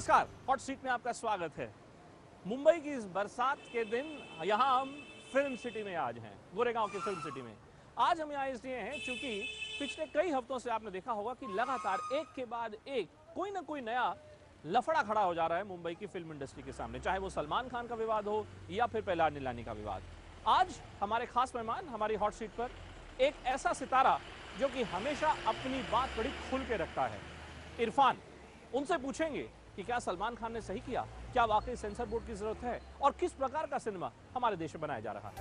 नमस्कार, hot seat में आपका स्वागत है। मुंबई की इस बरसात के दिन यहाँ हम फिल्म सिटी में आज हैं, गोरेगांव की फिल्म सिटी में। आज हम यहाँ इसलिए हैं क्योंकि पिछले कई हफ्तों से आपने देखा होगा कि लगातार एक के बाद एक कोई ना कोई नया लफड़ा खड़ा हो जा रहा है मुंबई की फिल्म इंडस्ट्री के सामने, चाहे वो सलमान खान का विवाद हो या फिर प्रहलाद निलानी का विवाद। आज हमारे खास मेहमान हमारी हॉट सीट पर एक ऐसा सितारा जो कि हमेशा अपनी बात बड़ी खुल के रखता है, इरफान। उनसे पूछेंगे कि क्या सलमान खान ने सही किया, क्या वाकई सेंसर बोर्ड की जरूरत है और किस प्रकार का सिनेमा हमारे देश में बनाया जा रहा है।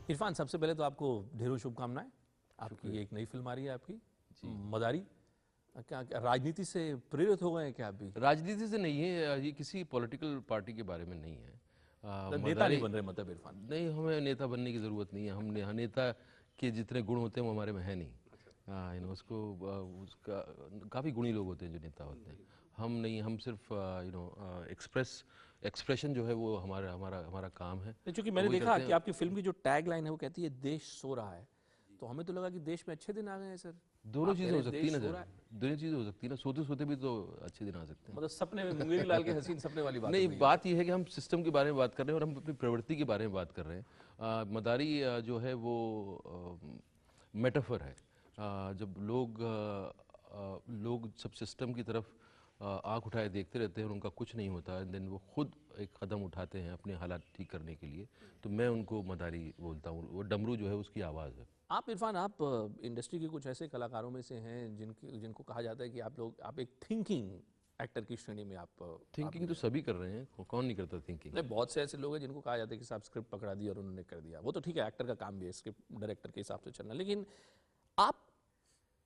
इरफान, सबसे पहले तो आपको ढेरों शुभकामनाएं। आपकी एक नई फिल्म आ रही है, आपकी मदारी। क्या राजनीति से प्रेरित हो गए हैं क्या आप भी? राजनीति से नहीं है, ये किसी पॉलिटिकल पार्टी के बारे में नहीं है। नेता नहीं बन रहे मतलब इरफान? नहीं, हमें नेता बनने की ज़रूरत नहीं है। हम नेता के जितने गुण होते हैं वो हमारे में है नहीं। उसको उसका काफ़ी गुणी लोग होते हैं जो नेता होते हैं। हम नहीं, हम सिर्फ एक्सप्रेशन जो है वो हमारा हमारा हमारा काम है। क्योंकि मैंने देखा कि आपकी फिल्म की जो टैग लाइन है वो कहती है देश सो रहा है, तो हमें तो लगा कि देश में अच्छे दिन आ गए हैं सर। दोनों चीज़ें हो सकती है ना, दोनों चीज़ें हो सकती है ना, सोते सोते भी तो अच्छे दिन आ सकते हैं। मतलब सपने में मुंगेरी लाल के हसीन सपने वाली बात नहीं, बात यह है कि हम सिस्टम के बारे में बात कर रहे हैं और हम अपनी प्रवृत्ति के बारे में बात कर रहे हैं। मदारी जो है वो मेटाफर है। जब लोग सब सिस्टम की तरफ आँख उठाए देखते रहते हैं और उनका कुछ नहीं होता, देन वो खुद एक कदम उठाते हैं अपने हालात ठीक करने के लिए, तो मैं उनको मदारी बोलता हूँ। वो डमरू जो है उसकी आवाज़ है। आप इरफान, आप इंडस्ट्री के कुछ ऐसे कलाकारों में से हैं जिनको कहा जाता है कि आप एक थिंकिंग एक्टर की श्रेणी में आप थिंकिंग तो सभी कर रहे हैं, कौन नहीं करता थिंकिंग? नहीं, बहुत से ऐसे लोग हैं जिनको कहा जाता है कि साहब स्क्रिप्ट पकड़ा दी और उन्होंने कर दिया। वो तो ठीक है, एक्टर का काम भी है स्क्रिप्ट डायरेक्टर के हिसाब से चलना, लेकिन आप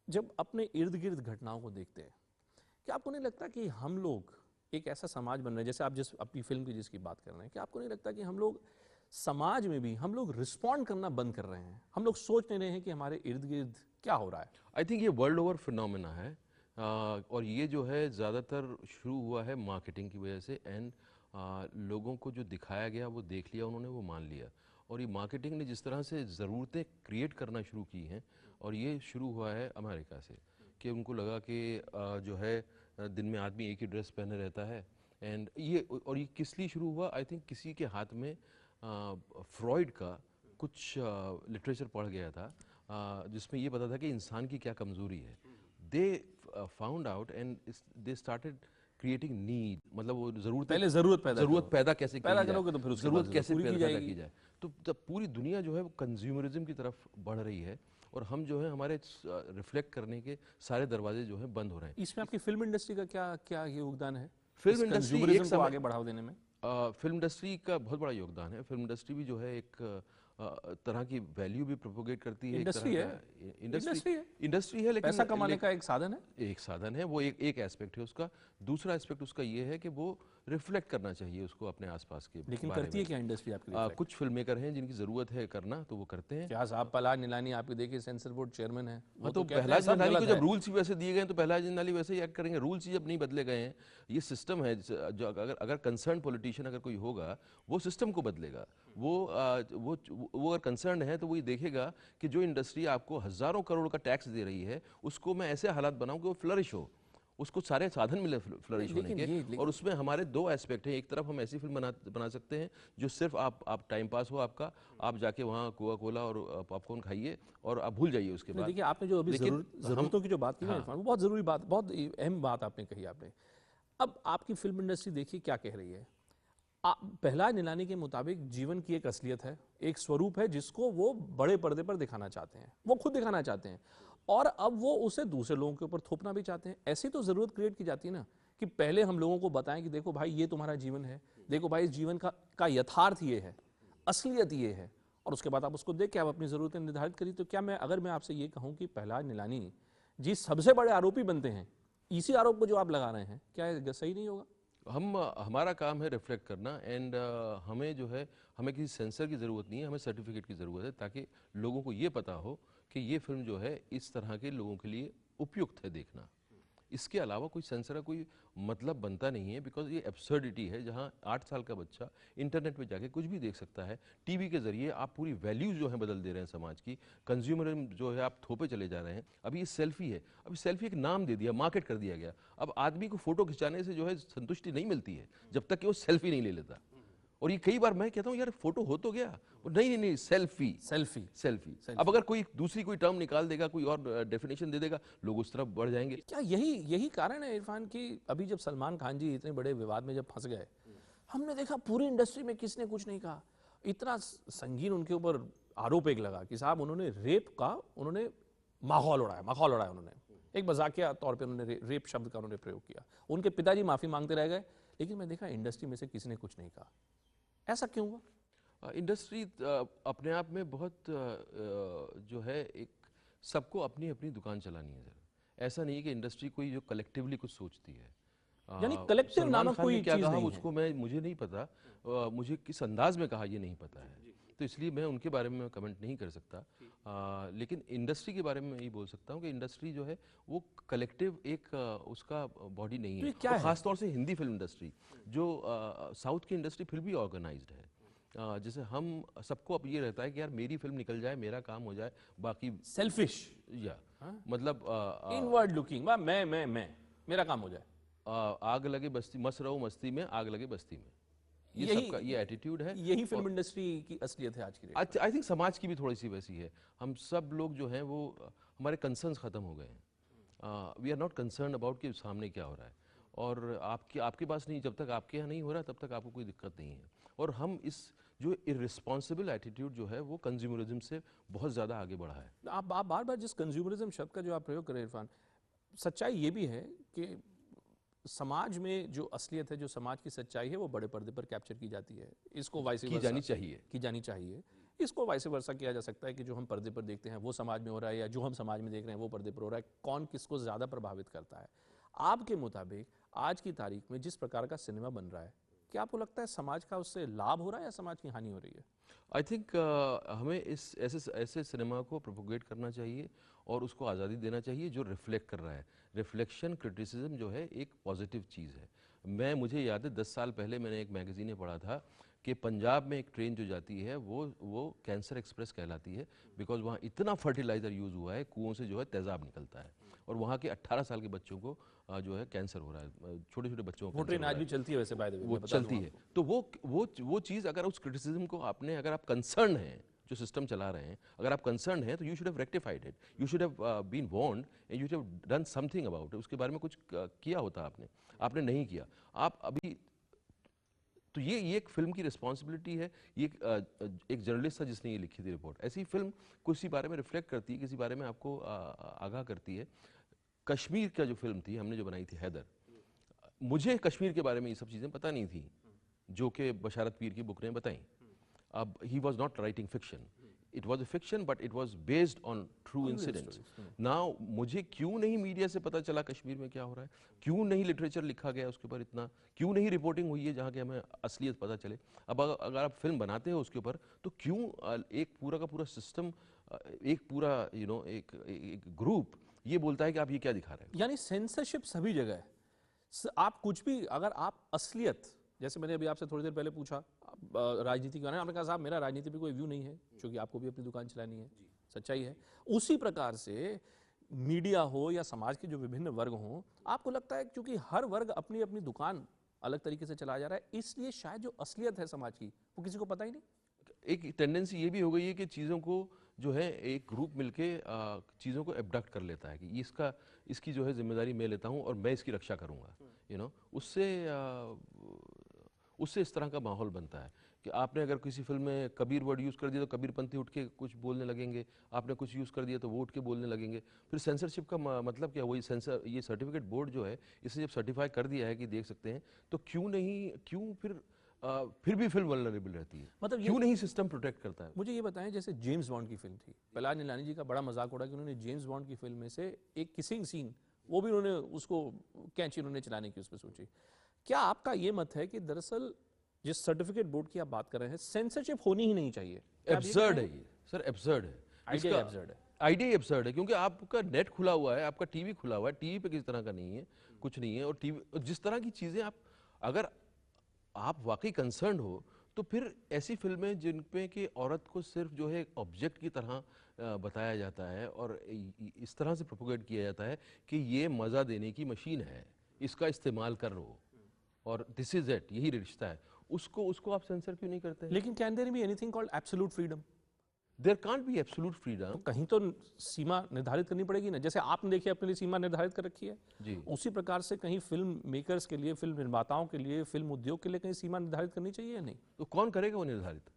जब अपने इर्द गिर्द घटनाओं को देखते हैं, क्या आपको नहीं लगता कि हम लोग एक ऐसा समाज बन रहे हैं, जैसे आप जिस अपनी फिल्म की जिसकी बात कर रहे हैं, कि आपको नहीं लगता कि हम लोग समाज में भी हम लोग रिस्पॉन्ड करना बंद कर रहे हैं? हम लोग सोच नहीं रहे हैं कि हमारे इर्द गिर्द क्या हो रहा है। आई थिंक ये वर्ल्ड ओवर फिनोमेना है। और ये जो है ज़्यादातर शुरू हुआ है मार्केटिंग की वजह से। एंड लोगों को जो दिखाया गया वो देख लिया उन्होंने, वो मान लिया। और ये मार्केटिंग ने जिस तरह से ज़रूरतें क्रिएट करना शुरू की हैं, और ये शुरू हुआ है अमेरिका से, कि उनको लगा कि जो है दिन में आदमी एक ही ड्रेस पहने रहता है। एंड ये किस लिए शुरू हुआ? आई थिंक किसी के हाथ में फ्रॉइड का कुछ लिटरेचर पढ़ गया था, जिसमें ये पता था कि इंसान की क्या कमज़ोरी है। They found out and they started creating need, मतलब वो पहले ज़रूरत पैदा कैसे पैदा करोगे तो फिर उसके बाद ज़रूरत कैसे पूरी पैदा की जाए। तो जब पूरी दुनिया जो है वो कंज्यूमरिज्म की तरफ बढ़ रही है, और हम जो है हमारे रिफ्लेक्ट करने के सारे दरवाजे जो है बंद हो रहे हैं। इसमें आपकी फिल्म इंडस्ट्री का क्या क्या योगदान है फिल्म इंडस्ट्री एक को आगे बढ़ावा देने में? फिल्म इंडस्ट्री का बहुत बड़ा योगदान है। फिल्म इंडस्ट्री भी जो है एक तरह की वैल्यू भी प्रोपोगेट करती है। इंडस्ट्री है, इंडस्ट्री है, लेकिन पैसा कमाने का एक साधन है। एक साधन है, वो एक एस्पेक्ट है उसका। दूसरा एस्पेक्ट उसका ये है कि वो रिफ्लेक्ट करना चाहिए उसको अपने आसपास के। लेकिन करती है क्या इंडस्ट्री आपकी? कुछ फिल्म मेकर हैं जिनकी जरूरत है करना, तो वो करते हैं। क्या साहब, प्रहलाद निलानी आपके देखिए सेंसर बोर्ड चेयरमैन है। हाँ, तो प्रहलाद निलानी को जब रूल्स ही वैसे दिए गए हैं तो प्रहलाद निलानी वैसे ही एक्ट करेंगे। रूल्स ही जब नहीं बदले गए हैं, ये सिस्टम है जो अगर कंसर्न पॉलिटिशियन अगर कोई होगा वो सिस्टम को बदलेगा। वो अगर कंसर्न है तो वो ये देखेगा कि जो इंडस्ट्री आपको हज़ारों करोड़ का टैक्स दे रही है उसको मैं ऐसे हालात बनाऊं कि वो फ्लरिश हो, उसको सारे साधन मिले फ्लरिश होने के। और उसमें हमारे दो एस्पेक्ट हैं। एक तरफ हम ऐसी फिल्म बना सकते हैं जो सिर्फ आप टाइम पास हो आपका, आप जाके वहाँ कोका कोला और पॉपकॉर्न खाइए और आप भूल जाइए उसके बाद। देखिए, आपने जो अभी ज़रूरतों की जो बात की ना इरफान, वो बहुत ज़रूरी बात, बहुत अहम बात आपने कही। आपने अब आपकी फिल्म इंडस्ट्री देखिए क्या कह रही है। प्रहलाद निलानी के मुताबिक जीवन की एक असलियत है, एक स्वरूप है जिसको वो बड़े पर्दे पर दिखाना चाहते हैं, वो खुद दिखाना चाहते हैं, और अब वो उसे दूसरे लोगों के ऊपर थोपना भी चाहते हैं। ऐसी तो ज़रूरत क्रिएट की जाती है ना कि पहले हम लोगों को बताएं कि देखो भाई ये तुम्हारा जीवन है, देखो भाई इस जीवन का यथार्थ ये है, असलियत ये है, और उसके बाद आप उसको देख के आप अपनी ज़रूरतें निर्धारित करिए। तो क्या अगर मैं आपसे ये कहूँ कि प्रहलाद निलानी जी सबसे बड़े आरोपी बनते हैं, इसी आरोप को जो आप लगा रहे हैं, क्या सही नहीं होगा? हमारा काम है रिफ्लेक्ट करना। एंड हमें जो है, हमें किसी सेंसर की ज़रूरत नहीं है, हमें सर्टिफिकेट की ज़रूरत है, ताकि लोगों को ये पता हो कि ये फिल्म जो है इस तरह के लोगों के लिए उपयुक्त है देखना। इसके अलावा कोई सेंसर का कोई मतलब बनता नहीं है, बिकॉज ये एब्सर्डिटी है जहाँ 8 साल का बच्चा इंटरनेट पे जाके कुछ भी देख सकता है। टीवी के जरिए आप पूरी वैल्यूज जो है बदल दे रहे हैं समाज की, कंज्यूमरिज्म जो है आप थोपे चले जा रहे हैं। अभी ये सेल्फी है, अभी सेल्फी एक नाम दे दिया, मार्केट कर दिया गया। अब आदमी को फोटो खिंचाने से जो है संतुष्टि नहीं मिलती है जब तक कि वो सेल्फी नहीं ले लेता। और ये कई बार मैं कहता हूँ यार फोटो हो तो गया, नहीं नहीं नहीं, सेल्फी सेल्फी सेल्फी। अब अगर कोई दूसरी कोई टर्म निकाल देगा, कोई और डेफिनेशन दे देगा, लोग उस तरफ बढ़ जाएंगे। क्या यही कारण है इरफान कि अभी जब सलमान खान जी इतने बड़े विवाद में जब फंस गए, हमने देखा पूरी इंडस्ट्री में किसने कुछ नहीं कहा, इतना संगीन उनके ऊपर आरोप एक लगा कि साहब उन्होंने रेप का उन्होंने माहौल उड़ाया उन्होंने, एक मजाकिया तौर पे उन्होंने रेप शब्द का उन्होंने प्रयोग किया। उनके पिताजी माफी मांगते रह गए, लेकिन मैं देखा इंडस्ट्री में से किसी ने कुछ नहीं कहा। ऐसा क्यों हुआ? इंडस्ट्री अपने आप में बहुत जो है एक सबको अपनी अपनी दुकान चलानी है सर। ऐसा नहीं है कि इंडस्ट्री कोई जो कलेक्टिवली कुछ सोचती है। यानी कलेक्टिव सलमान नामक खान ने कोई क्या चीज कहा नहीं उसको मुझे नहीं पता, मुझे किस अंदाज में कहा ये नहीं पता है, तो इसलिए मैं उनके बारे में कमेंट नहीं कर सकता। लेकिन इंडस्ट्री के बारे में मैं ये बोल सकता हूँ कि इंडस्ट्री जो है वो कलेक्टिव एक उसका बॉडी नहीं है। क्या और है? खासतौर से हिंदी फिल्म इंडस्ट्री जो साउथ की इंडस्ट्री फिर भी ऑर्गेनाइज्ड है। जैसे हम सबको अब ये रहता है कि यार मेरी फिल्म निकल जाए, मेरा काम हो जाए, बाकी सेल्फिश, या मतलब इनवर्ड लुकिंग, मैं मेरा काम हो जाए। आग लगे बस्ती, मस्त रहो मस्ती में, आग लगे बस्ती में, ये यही- सबका ये एटीट्यूड है। यही फिल्म इंडस्ट्री की असलियत है आज की डेट में। आई थिंक समाज की भी थोड़ी सी वैसी है। हम सब लोग जो हैं वो हमारे कंसर्न्स खत्म हो गए हैं। We are not concern about कि सामने क्या हो रहा है, और आपके पास नहीं, जब तक आपके यहाँ नहीं हो रहा तब तक आपको कोई दिक्कत नहीं है। और हम इस जो इररिस्पॉन्सिबल एटीट्यूड जो है वो कंज्यूमरिज्म से बहुत ज़्यादा आगे बढ़ा है। आप बार बार जिस कंज्यूमरिज्म शब्द का जो आप प्रयोग कर रहे हैं इरफान, सच्चाई ये भी है कि समाज में जो असलियत है, जो समाज की सच्चाई है, वो बड़े पर्दे पर कैप्चर की जाती है। इसको वाइस की जानी चाहिए। की जानी चाहिए। इसको वाइस वर्सा किया जा सकता है कि जो हम पर्दे पर देखते हैं वो समाज में हो रहा है, या जो हम समाज में देख रहे हैं वो पर्दे पर हो रहा है। कौन किसको ज़्यादा प्रभावित करता है? आपके मुताबिक आज की तारीख में जिस प्रकार का सिनेमा बन रहा है, क्या आपको लगता है समाज का उससे लाभ हो रहा है या समाज की हानि हो रही है? आई थिंक हमें इस ऐसे सिनेमा को प्रोपोगेट करना चाहिए और उसको आज़ादी देना चाहिए जो रिफ्लेक्ट कर रहा है। रिफ्लेक्शन क्रिटिसिज्म जो है एक पॉजिटिव चीज़ है। मुझे याद है 10 साल पहले मैंने एक मैगज़ीन में पढ़ा था कि पंजाब में एक ट्रेन जो जाती है वो कैंसर एक्सप्रेस कहलाती है, बिकॉज वहाँ इतना फर्टिलाइज़र यूज़ हुआ है, कुओं से जो है तेज़ाब निकलता है, और वहाँ के 18 साल के बच्चों को जो है कैंसर हो रहा है, छोटे छोटे बच्चों को वो कैंसर ट्रेन हो रहा आज है। भी चलती है वैसे, बाय द वे, वो मैं बता दूं चलती है। आपको। तो वो चीज़ अगर उस क्रिटिसिज्म को आपने, अगर आप कंसर्न हैं जो सिस्टम चला रहे हैं, अगर आप कंसर्न हैं तो you should have rectified it, you should have been warned and you should have done something about it. उसके बारे में कुछ किया होता आपने नहीं किया। आप अभी तो ये एक फिल्म की रिस्पॉन्सिबिलिटी है। ये एक जर्नलिस्ट था जिसने ये लिखी थी रिपोर्ट। ऐसी फिल्म किसी बारे में रिफ्लेक्ट करती है, किसी बारे में आपको आगाह करती है। कश्मीर का जो फिल्म थी हमने जो बनाई थी हैदर, मुझे कश्मीर के बारे में ये सब चीज़ें पता नहीं थी जो कि बशारत पीर की बुक ने बताई। अब he was not writing fiction, it was a fiction but it was based on true incidents. Now मुझे क्यों नहीं मीडिया से पता चला कश्मीर में क्या हो रहा है, क्यों नहीं लिटरेचर लिखा गया उसके ऊपर इतना, क्यों नहीं रिपोर्टिंग हुई है जहाँ के हमें असलियत पता चले। अब अगर आप फिल्म बनाते हो उसके ऊपर तो क्यों एक पूरा का पूरा सिस्टम, एक पूरा एक ग्रुप ये बोलता है कि आप ये क्या दिखा रहे हैं। यानी सेंसरशिप सभी जगह है। आप कुछ भी, अगर आप असलियत, जैसे मैंने अभी आपसे थोड़ी देर पहले पूछा राजनीति के बारे में, आपने कहा साहब मेरा राजनीति पे कोई व्यू नहीं है, क्योंकि आपको भी अपनी दुकान चलानी है। सच्चाई है। उसी प्रकार से मीडिया हो या समाज के जो विभिन्न वर्ग हों, आपको लगता है क्योंकि हर वर्ग अपनी अपनी दुकान अलग तरीके से चलाया जा रहा है, इसलिए शायद जो असलियत है समाज की वो किसी को पता ही नहीं। एक टेंडेंसी ये भी हो गई है कि चीज़ों को जो है एक ग्रुप मिलके चीज़ों को एबडक्ट कर लेता है कि इसकी जो है जिम्मेदारी मैं लेता हूँ और मैं इसकी रक्षा करूँगा। उससे इस तरह का माहौल बनता है कि आपने अगर किसी फिल्म में कबीर वर्ड यूज़ कर दिया तो कबीरपंथी उठ के कुछ बोलने लगेंगे, आपने कुछ यूज़ कर दिया तो वो उठ के बोलने लगेंगे। फिर सेंसरशिप का मतलब क्या? वही ये सर्टिफिकेट बोर्ड जो है इसे जब सर्टिफाई कर दिया है कि देख सकते हैं, तो क्यों फिर भी फिल्म वल्नरेबल रहती है, मतलब क्यों नहीं सिस्टम प्रोटेक्ट करता है? मुझे ये बताएं, जैसे जेम्स बॉन्ड की फिल्म थी, प्रहलाद नीलानी जी का बड़ा मजाक उड़ा कि उन्होंने जेम्स बॉन्ड की फिल्म में से एक किसिंग सीन, वो भी उन्होंने उसको कैंची उन्होंने चलाने की उसमें सोची। क्या आपका ये मत है कि दरअसल जिस सर्टिफिकेट बोर्ड की आप बात कर रहे हैं, सेंसरशिप होनी ही नहीं चाहिए? एब्सर्ड है ये सर, एब्सर्ड है। आइडिया एब्सर्ड है। आइडिया ही absurd है, क्योंकि आपका नेट खुला हुआ है, आपका टीवी खुला हुआ है, टीवी पे किसी तरह का नहीं है, कुछ नहीं है, और टीवी जिस तरह की चीज़ें अगर आप वाकई कंसर्न हो, तो फिर ऐसी फिल्में जिन पे कि औरत को सिर्फ जो है ऑब्जेक्ट की तरह बताया जाता है और इस तरह से प्रोपोगेट किया जाता है कि ये मज़ा देने की मशीन है, इसका इस्तेमाल कर लो और दिस इज इट, यही रिश्ता है, उसको उसको आप सेंसर क्यों नहीं करते? लेकिन can there be anything called absolute freedom? There can't be absolute freedom. कहीं तो सीमा निर्धारित करनी पड़ेगी ना, जैसे आपने देखिए अपने लिए सीमा निर्धारित कर रखी है जी, उसी प्रकार से कहीं फिल्म मेकर्स के लिए, फिल्म निर्माताओं के लिए, फिल्म उद्योग के लिए कहीं सीमा निर्धारित करनी चाहिए या नहीं? तो कौन करेगा वो निर्धारित?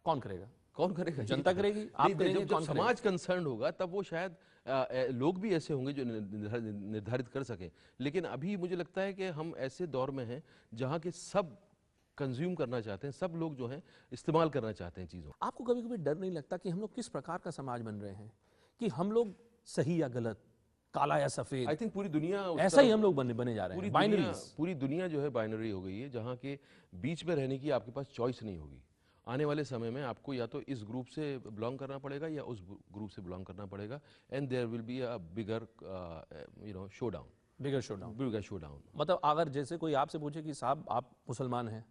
कौन करेगा? कौन करेगा? जनता करेगी, आप नहीं, करेंगे, जब कौन करेगा? समाज कंसर्न होगा तब वो शायद लोग भी ऐसे होंगे जो निर्धारित कर सकें, लेकिन अभी मुझे लगता है कि हम ऐसे दौर में हैं जहाँ के सब कंज्यूम करना चाहते हैं, सब लोग जो हैं इस्तेमाल करना चाहते हैं चीज़ों। आपको कभी कभी डर नहीं लगता कि हम लोग किस प्रकार का समाज बन रहे हैं, कि हम लोग सही या गलत, काला या सफेद, आई थिंक पूरी दुनिया उस ऐसा ही तरफ- हम लोग बने जा रहे पूरी हैं, दुनिया बाइनरीज। पूरी दुनिया जो है बाइनरी हो गई है, जहाँ के बीच में रहने की आपके पास चॉइस नहीं होगी। आने वाले समय में आपको या तो इस ग्रुप से बिलोंग करना पड़ेगा या उस ग्रुप से बिलोंग करना पड़ेगा, and there will be a bigger show down, bigger showdown. Bigger show down. मतलब अगर जैसे कोई आपसे पूछे कि साहब आप मुसलमान हैं,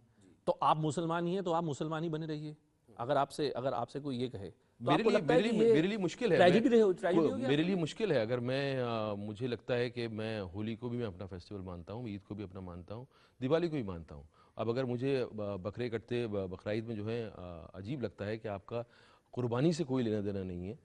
तो आप मुसलमान ही हैं, तो आप मुसलमान ही बने रहिए। अगर आपसे कोई ये कहे तो आपको लगता है कि ये मेरे लिए मुश्किल है, ट्रेजेडी हो गया? मेरे लिए मुश्किल है। अगर मुझे लगता है कि मैं होली को भी मैं अपना फेस्टिवल मानता हूँ, ईद को भी अपना मानता हूँ, दिवाली को भी मानता हूँ। अब अगर मुझे बकरे कटते बकरीद में जो है अजीब लगता है कि आपका कुर्बानी से कोई लेना देना नहीं है।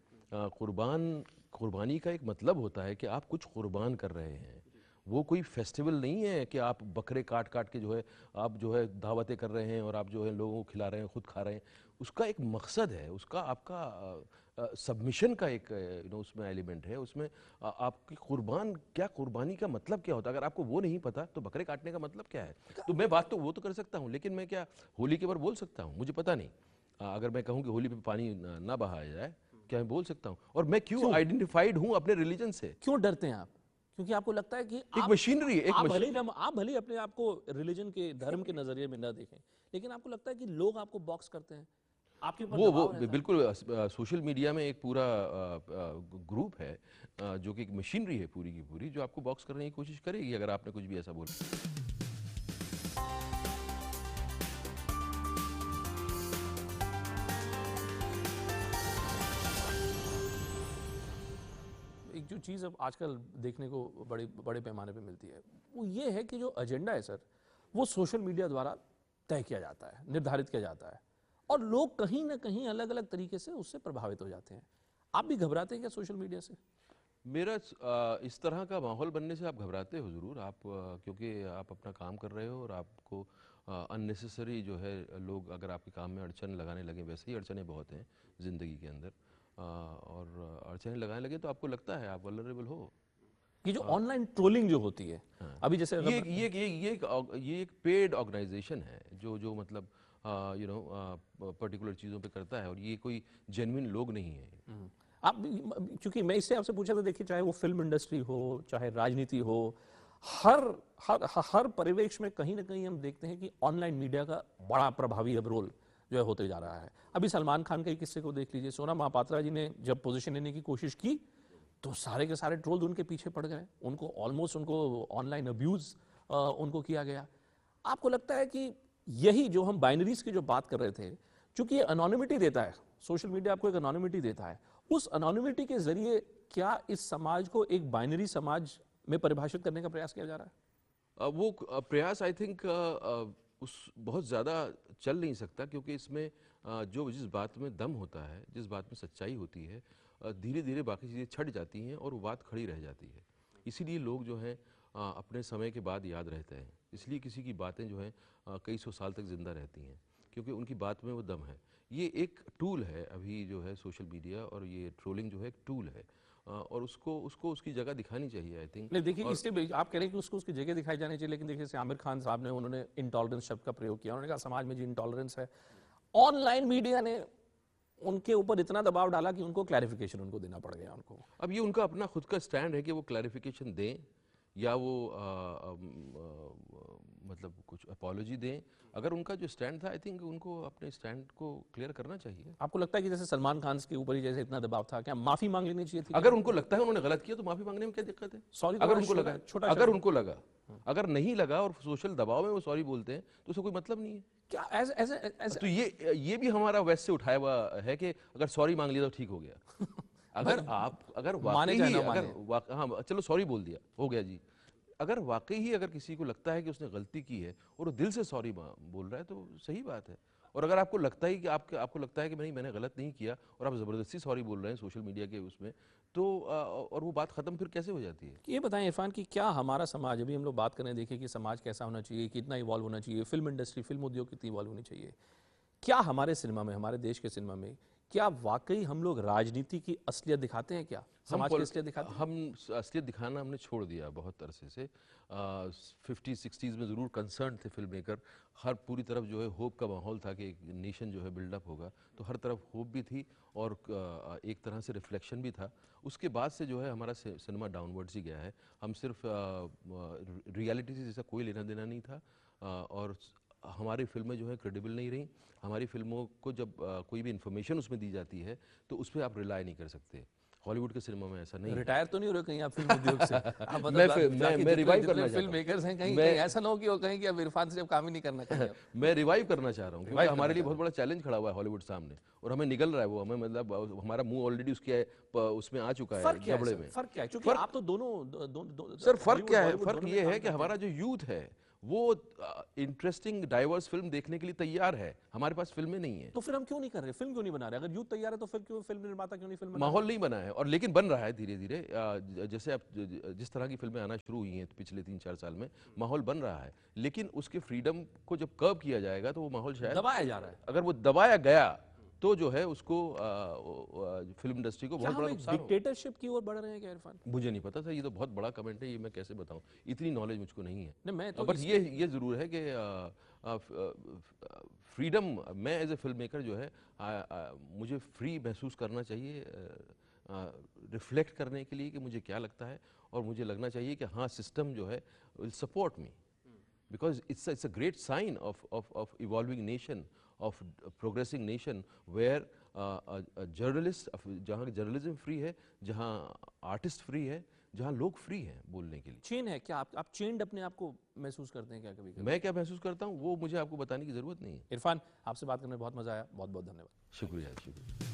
कुर्बानी का एक मतलब होता है कि आप कुछ कुर्बान कर रहे हैं, वो कोई फेस्टिवल नहीं है कि आप बकरे काट काट के जो है आप जो है दावतें कर रहे हैं और आप जो है लोगों को खिला रहे हैं, खुद खा रहे हैं। उसका एक मकसद है, उसका आपका सबमिशन का एक उसमें एलिमेंट है, उसमें आपकी कुर्बानी का मतलब क्या होता है। अगर आपको वो नहीं पता तो बकरे काटने का मतलब क्या है? तो मैं बात तो वो तो कर सकता हूँ, लेकिन मैं क्या होली के ऊपर बोल सकता हूँ? मुझे पता नहीं। अगर मैं कहूँ कि होली पे पानी ना बहाया जाए, क्या मैं बोल सकता हूँ? और मैं क्यों आइडेंटिफाइड हूँ अपने रिलीजन से? क्यों डरते हैं आप? क्योंकि आपको लगता है कि एक मशीनरी, आप भले ही अपने आप को रिलीजन के, धर्म के नजरिए में न देखें, लेकिन आपको लगता है कि लोग आपको बॉक्स करते हैं, आपके ऊपर वो दबाव रहता है। बिल्कुल सोशल मीडिया में एक पूरा ग्रुप है जो कि एक मशीनरी है पूरी की पूरी, जो आपको बॉक्स करने की कोशिश करेगी अगर आपने कुछ भी ऐसा बोला। एक जो चीज़ अब आजकल देखने को बड़े बड़े पैमाने पे मिलती है, वो ये है कि जो एजेंडा है सर, वो सोशल मीडिया द्वारा तय किया जाता है, निर्धारित किया जाता है, और लोग कहीं ना कहीं अलग अलग तरीके से उससे प्रभावित हो जाते हैं। आप भी घबराते हैं क्या सोशल मीडिया से? मेरा इस तरह का माहौल बनने से आप घबराते हो ज़रूर, आप क्योंकि आप अपना काम कर रहे हो और आपको अननेसेसरी जो है लोग अगर आपके काम में अड़चन लगाने लगे, वैसे ही अड़चनें बहुत हैं ज़िंदगी के अंदर, और अड़चनें लगाने लगे तो आपको लगता है आप वल्नरेबल हो। ये जो ऑनलाइन ट्रोलिंग जो होती है, अभी जैसे ये एक पेड ऑर्गेनाइजेशन है जो मतलब पर्टिकुलर चीज़ों पे करता है, और ये कोई जेन्युइन लोग नहीं है। आप, क्योंकि मैं इससे आपसे पूछा था, देखिए चाहे वो फिल्म इंडस्ट्री हो, चाहे राजनीति हो, हर परिवेश में कहीं ना कहीं हम देखते हैं कि ऑनलाइन मीडिया का बड़ा प्रभावी अब रोल जो है होते जा रहा है। अभी सलमान खान के किस्से को देख लीजिए, सोना महापात्रा जी ने जब पोजीशन लेने की कोशिश की तो सारे के सारे ट्रोल्स उनके पीछे पड़ गए, उनको ऑनलाइन अब्यूज उनको किया गया। आपको लगता है कि यही जो हम बाइनरीज की जो बात कर रहे थे, चूंकि ये अनोनिमिटी देता है, सोशल मीडिया आपको एक अनोनिमिटी देता है, उस अनोनिमिटी के जरिए क्या इस समाज को एक बाइनरी समाज में परिभाषित करने का प्रयास किया जा रहा है? वो प्रयास आई थिंक उस बहुत ज़्यादा चल नहीं सकता, क्योंकि इसमें जिस बात में दम होता है, जिस बात में सच्चाई होती है, धीरे धीरे बाकी चीज़ें छट जाती हैं और वो बात खड़ी रह जाती है। इसीलिए लोग जो हैं अपने समय के बाद याद रहते हैं, इसलिए किसी की बातें जो हैं कई सौ साल तक ज़िंदा रहती हैं, क्योंकि उनकी बात में वो दम है। ये एक टूल है अभी जो है सोशल मीडिया, और ये ट्रोलिंग जो है एक टूल है, और उसको उसकी जगह दिखानी चाहिए आई थिंक। नहीं देखिए, इसलिए आप कह रहे हैं कि उसको उसकी जगह दिखाई जानी चाहिए, लेकिन देखिए जैसे आमिर खान साहब ने, उन्होंने इंटॉलरेंस शब्द का प्रयोग किया, उन्होंने कहा समाज में जो इंटॉलरेंस है, ऑनलाइन मीडिया ने उनके ऊपर इतना दबाव डाला कि उनको क्लैरिफिकेशन उनको देना पड़ गया उनको। अब ये उनका अपना खुद का स्टैंड है कि वो क्लैरिफिकेशन दें या वो मतलब कुछ अपॉलोजी दें। अगर उनका जो स्टैंड था, आई थिंक उनको अपने स्टैंड को क्लियर करना चाहिए। आपको लगता है कि जैसे सलमान खान के ऊपर ही जैसे इतना दबाव था, क्या माफी मांग लेनी चाहिए थी? अगर उनको लगता है उन्होंने गलत किया तो माफी मांगने में क्या दिक्कत है? सॉरी अगर उनको लगा, छोटा अगर उनको लगा, अगर नहीं लगा और सोशल दबाव में वो सॉरी बोलते हैं तो उसका कोई मतलब नहीं है। क्या एज तो ये भी हमारा वैसे से उठाया हुआ है कि अगर सॉरी मांग लिया तो ठीक हो गया। अगर माने वाकई चाहे ही ना माने। हाँ चलो सॉरी बोल दिया, हो गया जी। अगर वाकई ही अगर किसी को लगता है कि उसने गलती की है और वो दिल से सॉरी बोल रहा है तो सही बात है। और अगर आपको लगता है कि आपको लगता है कि नहीं मैंने गलत नहीं किया और आप ज़बरदस्ती सॉरी बोल रहे हैं सोशल मीडिया के उसमें, तो और वो बात ख़त्म फिर कैसे हो जाती है? ये बताएं इरफान कि क्या हमारा समाज, अभी हम लोग बात करें, देखिए कि समाज कैसा होना चाहिए, कितना इवॉल्व होना चाहिए, फिल्म इंडस्ट्री, फिल्म उद्योग कितनी इवॉल्व होनी चाहिए, क्या हमारे सिनेमा में, हमारे देश के सिनेमा में, क्या वाकई हम लोग राजनीति की असलियत दिखाते हैं? क्या समाज की असलियत दिखाते हैं? हम असलियत दिखाना हमने छोड़ दिया बहुत अरसे से। 50-60s में ज़रूर कंसर्न थे फिल्म मेकर, हर पूरी तरफ जो है होप का माहौल था कि एक नेशन जो है बिल्डअप होगा, तो हर तरफ होप भी थी और एक तरह से रिफ्लेक्शन भी था। उसके बाद से जो है हमारा सिनेमा डाउनवर्ड्स ही गया है। हम सिर्फ रियलिटी से जैसा कोई लेना देना नहीं था, और हमारी फिल्में जो है क्रेडिबल नहीं रहीं। हमारी फिल्मों को जब कोई भी इन्फॉर्मेशन उसमें दी जाती है तो उस पर आप रिलाई नहीं कर सकते। हॉलीवुड के सिनेमा में ऐसा नहीं है। रिटायर तो नहीं हो रहे कहीं आप फिल्म उद्योग से? आप मैं रिवाइव करना चाहता फिल्म हूँ। मेकर्स हैं, कहीं मैं कहीं ऐसा ना हो कि वो कहें कि अब इरफान से अब काम ही नहीं करना कहीं अब। मैं रिवाइव करना चाह रहा हूँ क्योंकि Revive हमारे करना लिए चाह बहुत बड़ा चैलेंज खड़ा हुआ है हॉलीवुड सामने, और हमें निगल रहा है वो, हमें मतलब हमारा मुंह ऑलरेडी उसके उसमें आ चुका है फर्क क्या है जबड़े सर? में। फर्क क्या है? क्योंकि आप तो दोनों सर फर्क क्या है? हॉलीवुड फर्क दोनों में ये काम है कि करते हैं। हमारा जो यूथ है वो इंटरेस्टिंग डाइवर्स फिल्म देखने के लिए तैयार है, हमारे पास फिल्में नहीं है। तो फिर हम क्यों नहीं कर रहे, फिल्म क्यों नहीं बना रहे? अगर यूथ तैयार है तो फिर क्यों फिल्म निर्माता क्यों नहीं फिल्म बना माहौल नहीं बना है, और लेकिन बन रहा है धीरे धीरे। जैसे अब जिस तरह की फिल्में आना शुरू हुई हैं पिछले 3-4 साल में, माहौल बन रहा है। लेकिन उसके फ्रीडम को जब कर्व किया जाएगा तो वो माहौल रहे? शायद, दबाया जा रहा है। अगर वो दबाया गया तो जो है उसको फिल्म इंडस्ट्री को क्या बहुत हम बड़ा एक नुकसान होगा। डिक्टेटरशिप की ओर बढ़ रहे हैं क्या इरफान? मुझे नहीं पता सर, ये तो बहुत बड़ा कमेंट है, ये मैं कैसे बताऊं, इतनी नॉलेज मुझको नहीं है। नहीं, मैं तो बट ये ज़रूर है कि फ्रीडम, मैं एज ए फिल्म मेकर जो है मुझे फ्री महसूस करना चाहिए रिफ्लेक्ट करने के लिए कि मुझे क्या लगता है, और मुझे लगना चाहिए कि हाँ सिस्टम जो है will support me, because it's a great sign of evolving nation, of progressing nation where a journalist, जहाँ जर्नलिज्म फ्री है, जहाँ आर्टिस्ट फ्री है, जहाँ लोग फ्री हैं बोलने के लिए। चेन है क्या? आप चेंड अपने आप को महसूस करते हैं क्या कभी कभी? मैं क्या महसूस करता हूँ वो मुझे आपको बताने की ज़रूरत नहीं है। इरफान, आपसे बात करने में बहुत मजा आया, बहुत बहुत धन्यवाद। शुक्रिया शुक्रिया।